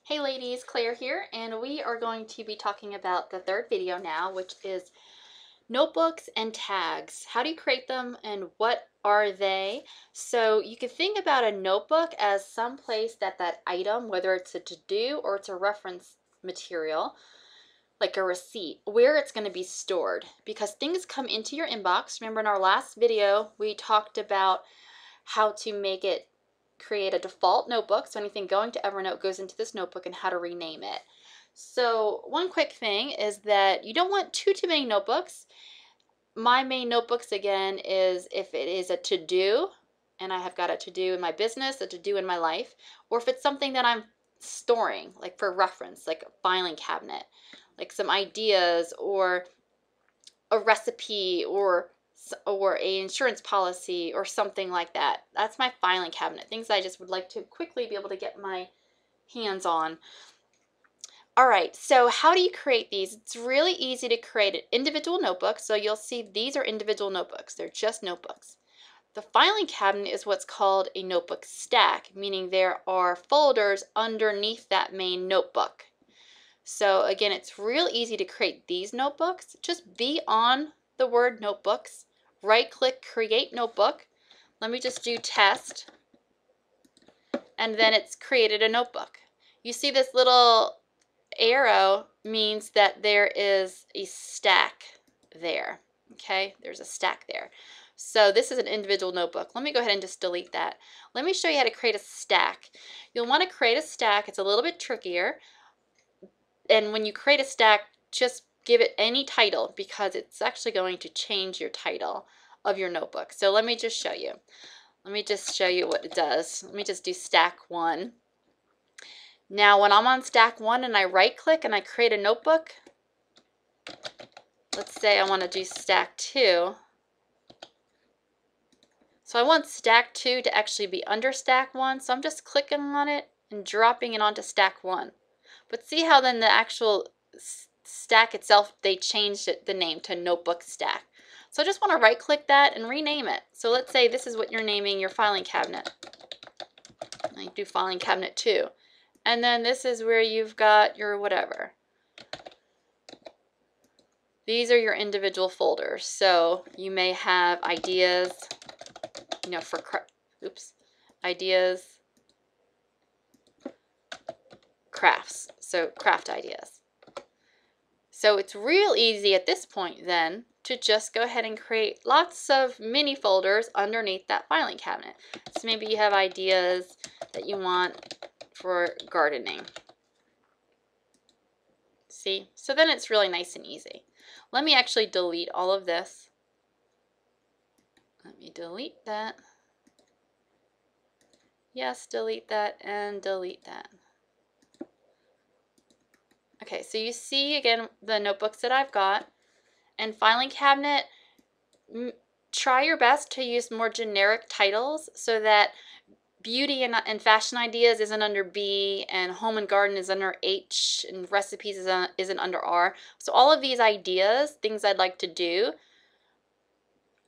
Hey ladies, Claire here, and we are going to be talking about the third video now, which is notebooks and tags. How do you create them and what are they? So you can think about a notebook as some place that item, whether it's a to-do or it's a reference material, like a receipt, where it's going to be stored, because things come into your inbox. Remember in our last video, we talked about how to make it create a default notebook. So anything going to Evernote goes into this notebook and how to rename it. So one quick thing is that you don't want too many notebooks. My main notebooks again is if it is a to-do and I have got a to-do in my business, a to-do in my life, or if it's something that I'm storing like for reference, like a filing cabinet, like some ideas or a recipe or a insurance policy or something like that. That's my filing cabinet, things I just would like to quickly be able to get my hands on. All right, so how do you create these? It's really easy to create an individual notebook. So you'll see these are individual notebooks. They're just notebooks. The filing cabinet is what's called a notebook stack, meaning there are folders underneath that main notebook. So again, it's real easy to create these notebooks. Just be on the word notebooks, right click, create notebook. Let me just do test, and then it's created a notebook. You see this little arrow means that there is a stack there. Okay, there's a stack there. So this is an individual notebook. Let me go ahead and just delete that. Let me show you how to create a stack. You'll want to create a stack. It's a little bit trickier. And when you create a stack, just give it any title because it's actually going to change your title of your notebook. So let me just show you. Let me just show you what it does. Let me just do stack 1. Now when I'm on stack 1 and I right click and I create a notebook, let's say I want to do stack 2. So I want stack 2 to actually be under stack 1. So I'm just clicking on it and dropping it onto stack 1. But see how then the actual stack itself, they changed the name to notebook stack. So I just want to right click that and rename it. So let's say this is what you're naming your filing cabinet. I do filing cabinet 2. And then this is where you've got your whatever. These are your individual folders. So you may have ideas, you know, for ideas, crafts. So craft ideas. So it's real easy at this point then to just go ahead and create lots of mini folders underneath that filing cabinet. So maybe you have ideas that you want for gardening. See? So then it's really nice and easy. Let me actually delete all of this. Let me delete that. Yes, delete that and delete that. Okay, so you see again the notebooks that I've got. And filing cabinet, try your best to use more generic titles so that beauty and fashion ideas isn't under B, and home and garden is under H, and recipes isn't under R. So all of these ideas, things I'd like to do,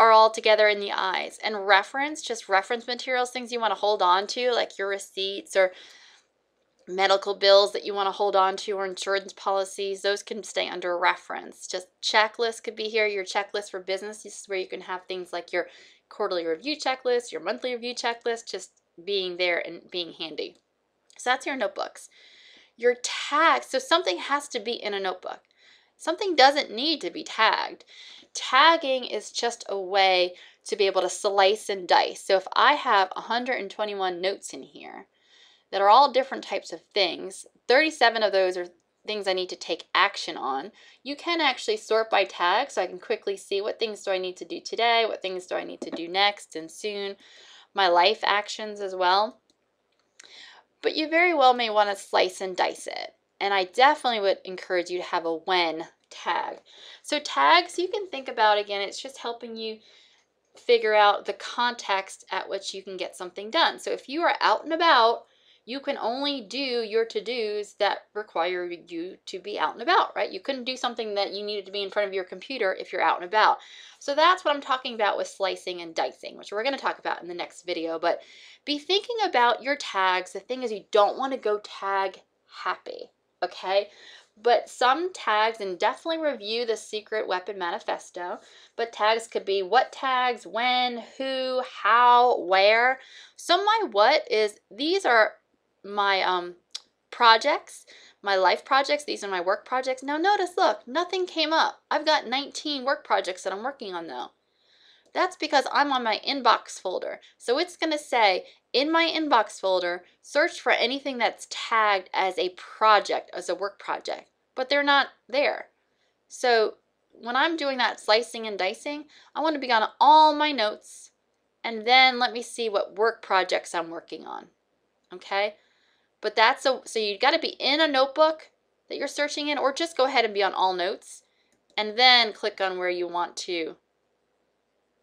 are all together in the I's. And reference, just reference materials, things you want to hold on to, like your receipts or medical bills that you want to hold on to, or insurance policies, those can stay under reference. Just checklist could be here, your checklist for business. This is where you can have things like your quarterly review checklist, your monthly review checklist, just being there and being handy. So that's your notebooks. Your tags, so something has to be in a notebook. Something doesn't need to be tagged. Tagging is just a way to be able to slice and dice. So if I have 121 notes in here, that are all different types of things. 37 of those are things I need to take action on. You can actually sort by tag so I can quickly see what things do I need to do today, what things do I need to do next and soon, my life actions as well. But you very well may want to slice and dice it. And I definitely would encourage you to have a when tag. So tags you can think about, again, it's just helping you figure out the context at which you can get something done. So if you are out and about, you can only do your to-dos that require you to be out and about, right? You couldn't do something that you needed to be in front of your computer if you're out and about. So that's what I'm talking about with slicing and dicing, which we're going to talk about in the next video. But be thinking about your tags. The thing is, you don't want to go tag happy, okay? But some tags, and definitely review the Secret Weapon Manifesto, but tags could be what tags, when, who, how, where. So my what is, these are my projects, my life projects. These are my work projects. Now notice, look, nothing came up. I've got 19 work projects that I'm working on though. That's because I'm on my inbox folder. So it's going to say, in my inbox folder, search for anything that's tagged as a project, as a work project, but they're not there. So when I'm doing that slicing and dicing, I want to be on all my notes, and then let me see what work projects I'm working on, okay? But so you got to be in a notebook that you're searching in, or just go ahead and be on all notes, and then click on where you want to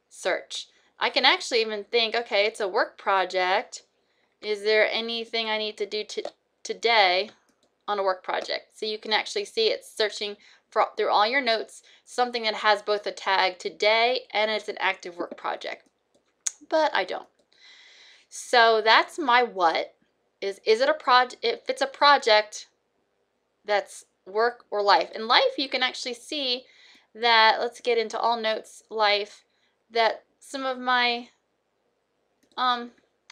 search. I can actually even think, okay, it's a work project. Is there anything I need to do today on a work project? So you can actually see it's searching through all your notes, something that has both a tag today and it's an active work project. But I don't. So that's my what. Is it a project? If it's a project that's work or life. In life, you can actually see that, let's get into all notes, life, that some of my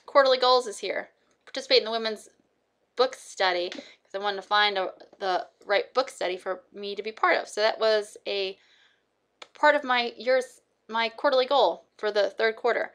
quarterly goals is here. Participate in the women's book study, because I wanted to find the right book study for me to be part of. So that was a part of my quarterly goal for the third quarter.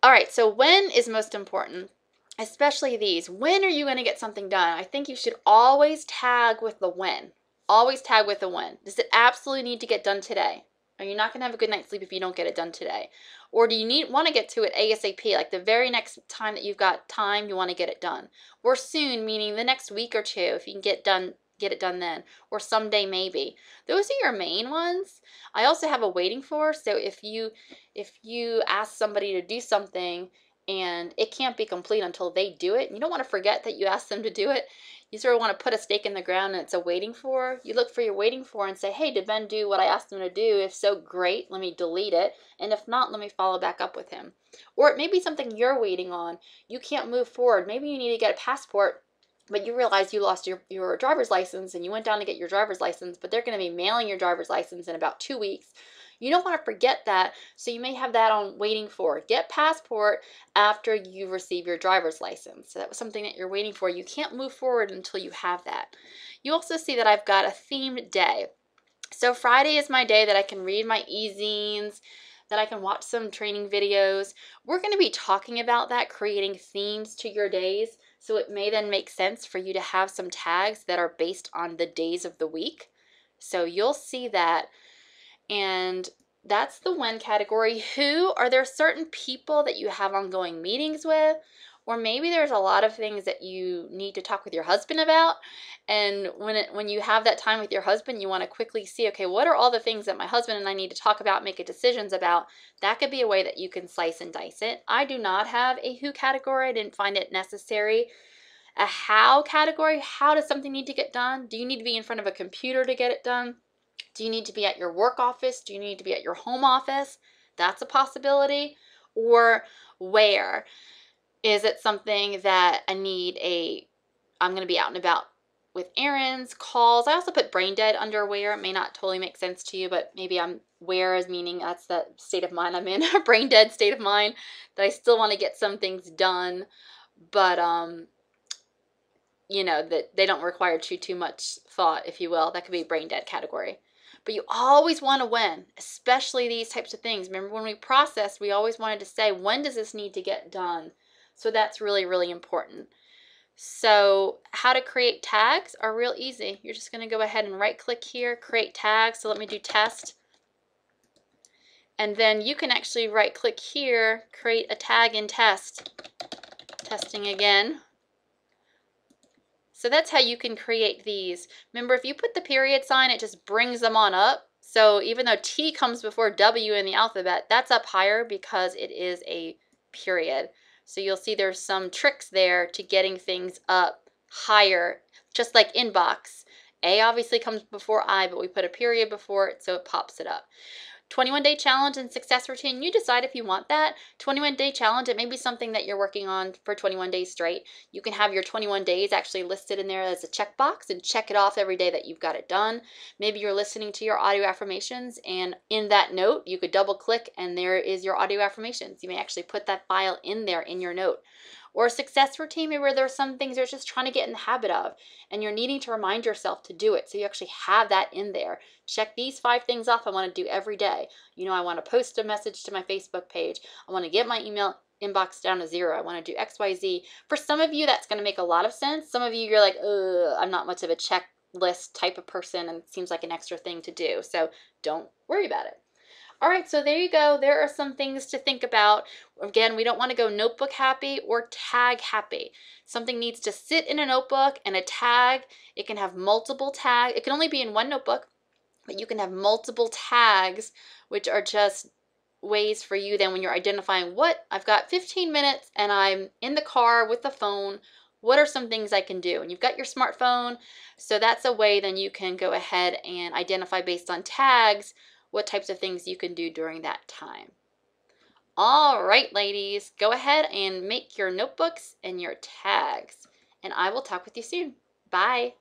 All right, so when is most important, especially these. When are you going to get something done? I think you should always tag with the when. Always tag with the when. Does it absolutely need to get done today? Are you not going to have a good night's sleep if you don't get it done today? Or do you want to get to it ASAP, like the very next time that you've got time, you want to get it done? Or soon, meaning the next week or two, if you can get it done then, or someday maybe. Those are your main ones. I also have a waiting for, so if you ask somebody to do something and it can't be complete until they do it, you don't want to forget that you asked them to do it. You sort of want to put a stake in the ground and it's a waiting for. You look for your waiting for and say, hey, did Ben do what I asked him to do? If so, great, let me delete it. And if not, let me follow back up with him. Or it may be something you're waiting on. You can't move forward. Maybe you need to get a passport, but you realize you lost your driver's license and you went down to get your driver's license, but they're going to be mailing your driver's license in about 2 weeks. You don't want to forget that, so you may have that on waiting for. Get passport after you receive your driver's license. So that was something that you're waiting for. You can't move forward until you have that. You also see that I've got a themed day. So Friday is my day that I can read my e-zines, that I can watch some training videos. We're going to be talking about that, creating themes to your days. So it may then make sense for you to have some tags that are based on the days of the week. So you'll see that. And that's the when category. Who, are there certain people that you have ongoing meetings with? Or maybe there's a lot of things that you need to talk with your husband about. And when you have that time with your husband, you want to quickly see, okay, what are all the things that my husband and I need to talk about, make decisions about? That could be a way that you can slice and dice it. I do not have a who category. I didn't find it necessary. A how category. How does something need to get done? Do you need to be in front of a computer to get it done? Do you need to be at your work office? Do you need to be at your home office? That's a possibility. Or where? Is it something that I'm going to be out and about with errands, calls? I also put brain dead under where. It may not totally make sense to you, but maybe I'm where is meaning that's the state of mind I'm in, a brain dead state of mind, that I still want to get some things done, but that they don't require too much thought, if you will. That could be a brain dead category. But you always want to when, especially these types of things. Remember when we processed, we always wanted to say, when does this need to get done? So that's really, really important. So how to create tags are real easy. You're just going to go ahead and right click here, create tags. So let me do test. And then you can actually right click here, create a tag in test. Testing again. So that's how you can create these. Remember, if you put the period sign, it just brings them on up. So even though T comes before W in the alphabet, that's up higher because it is a period. So you'll see there's some tricks there to getting things up higher, just like inbox. A obviously comes before I, but we put a period before it, so it pops it up. 21-day challenge and success routine, you decide if you want that. 21-day challenge, it may be something that you're working on for 21 days straight. You can have your 21 days actually listed in there as a checkbox and check it off every day that you've got it done. Maybe you're listening to your audio affirmations, and in that note, you could double click and there is your audio affirmations. You may actually put that file in there in your note. Or a success routine, maybe where there's some things you're just trying to get in the habit of and you're needing to remind yourself to do it. So you actually have that in there. Check these 5 things off I want to do every day. You know, I want to post a message to my Facebook page. I want to get my email inbox down to 0. I want to do XYZ. For some of you, that's going to make a lot of sense. Some of you, you're like, I'm not much of a checklist type of person and it seems like an extra thing to do. So don't worry about it. All right, so there you go. There are some things to think about. Again, we don't want to go notebook happy or tag happy. Something needs to sit in a notebook, and a tag, it can have multiple tags. It can only be in one notebook, but you can have multiple tags, which are just ways for you then when you're identifying what I've got 15 minutes and I'm in the car with the phone. What are some things I can do? And you've got your smartphone, so that's a way then you can go ahead and identify based on tags what types of things you can do during that time. All right, ladies, go ahead and make your notebooks and your tags, and I will talk with you soon. Bye.